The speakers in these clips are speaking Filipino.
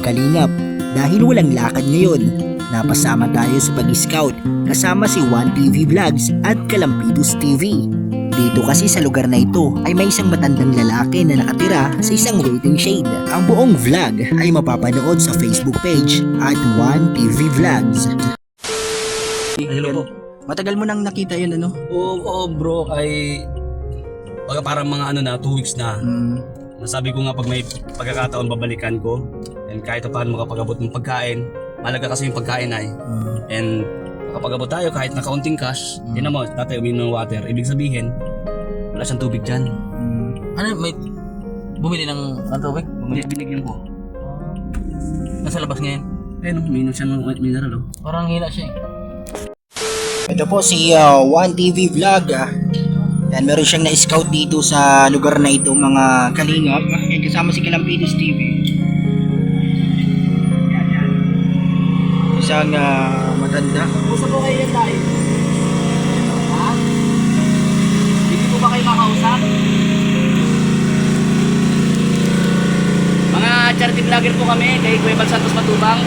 kalingap. Dahil walang lakad ngayon, napasama tayo sa pag-scout kasama si 1TV Vlogs at Kalampitos TV. Dito kasi sa lugar na ito ay may isang matandang lalaki na nakatira sa isang waiting shade. Ang buong vlog ay mapapanood sa Facebook page at 1TV Vlogs. Hello po. Matagal mo nang nakita yun, ano? Oo bro, ay parang mga 2 weeks na. Nasabi ko nga pag may pagkakataon babalikan ko. And kahit paano makapag-abot ng pagkain. Malaga kasi yung pagkain ay. And makapag-abot tayo kahit na kaunting cash. Hindi mo, tatay uminom ng water. Ibig sabihin, wala siyang tubig dyan. Ano, may bumili ng tubig? Binigyan ko. Nasa labas ngayon? Ayun, uminom siya ng mineral. Parang hina siya eh. Ito po si 1TV Vlog. Yan, meron siyang na-scout dito sa lugar na ito, mga kalingap. Yan, kasama si Kalampitos TV. Isang matanda. Gusto po kayo yan tayo? Ha? Hindi po ba kayo makausap? Mga charity vlogger po kami kay Kuya Bal Santos Matubang.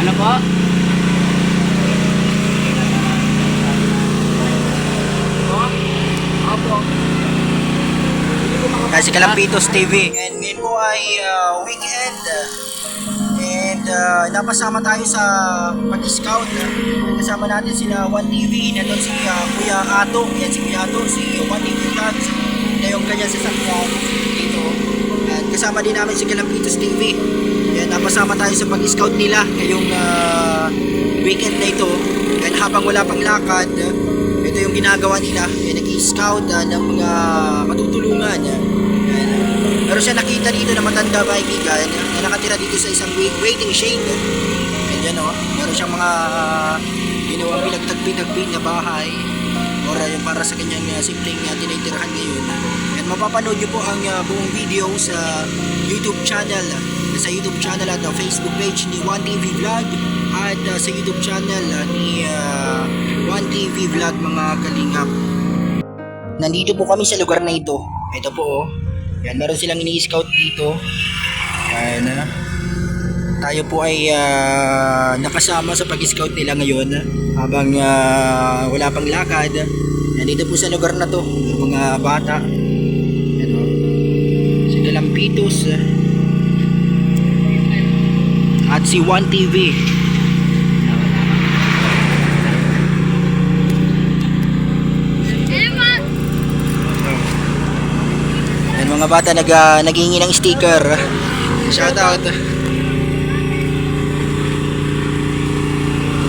Ano po? Opo. Si Kalampitos TV. And ngayon po ay weekend. And napasama tayo sa pag-scout. Kasama natin sila 1TV. Nandun si Kuya Ato. Yan si Kuya Ato, si 1TV Vlogs. Na yung kanya sasakyan dito. And kasama din namin si Kalampitos TV. Yan, napasama tayo sa pag-scout nila ngayong weekend na ito. And habang wala pang lakad, ito yung ginagawa nila. Yan, nag-scout ng mga matutulungan. Pero siya nakita dito na matanda kaibigan na nakatira dito sa isang waiting shade. And yan o, meron siyang mga ginawang pinagtagpi-tagpi na bahay or yung para sa kanyang simpleng tinitirahan ngayon. And mapapanood nyo po ang buong video sa YouTube channel at Facebook page ni 1TV Vlog at sa YouTube channel ni 1TV Vlog, mga kalingap. Nandito po kami sa lugar na ito. Ito po oh. Yan, meron silang ini-scout dito. Yan, tayo po ay nakasama sa pag-scout nila ngayon habang wala pang lakad. Yan, dito po sa lugar na to, mga bata. Yan, si Kalampitos at si 1TV. Mga bata naghihingi ng sticker. Shoutout.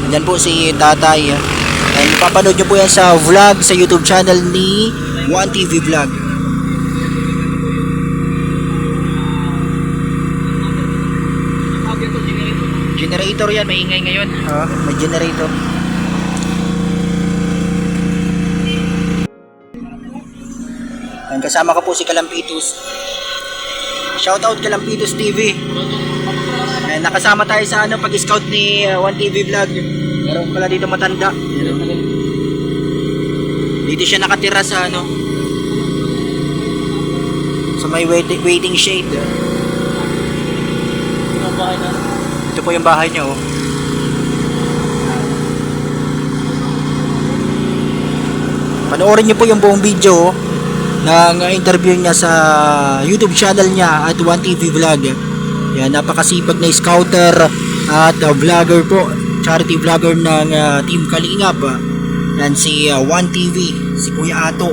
Andyan po si tatay. And papanood nyo po yan sa vlog sa YouTube channel ni 1TV Vlog. Generator yan, may ingay ngayon. May generator. And kasama ko po si Kalampitos. Shoutout Kalampitos TV. And nakasama tayo sa pag-scout ni 1TV Vlog. Meron pala dito matanda. Dito siya nakatira sa sa may waiting shade. Ito po yung bahay niya oh. Panoorin niyo po yung buong video ng interview niya sa YouTube channel niya at 1TV Vlog. Yan, napakasipag na scouter at vlogger po, charity vlogger ng Team Kalingap. Yan si 1TV, si Kuya Ato.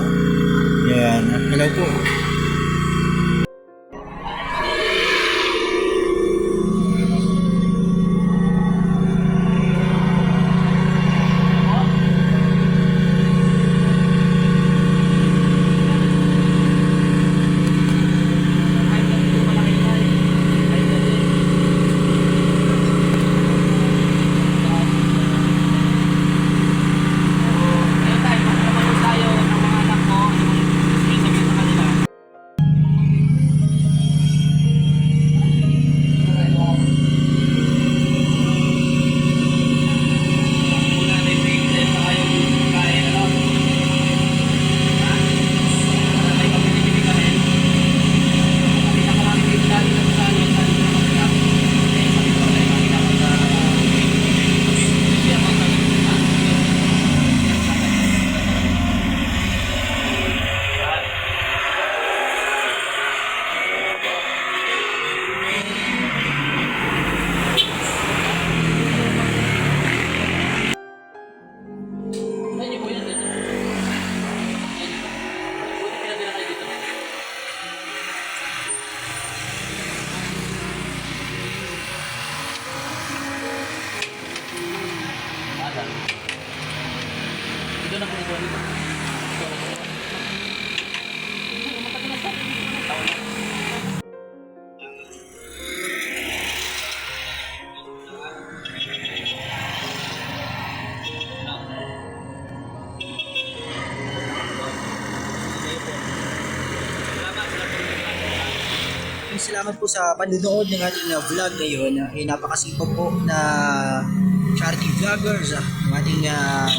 Yan, hello po. salamat po sa panonood ng ating vlog ngayon. Napakasipag po na charity vloggers. Yung ating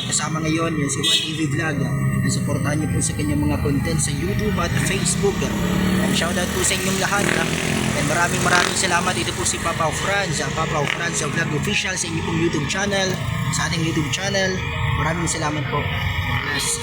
kasama ngayon, yung si 1TV Vlog. Suportahan niyo po sa kanyang mga content sa YouTube at Facebook. And shoutout po sa inyong lahat. And maraming salamat. Ito po si Papa Franz. Papa Franz Vlog Official sa inyong YouTube channel, sa ating YouTube channel. Maraming salamat po. God bless.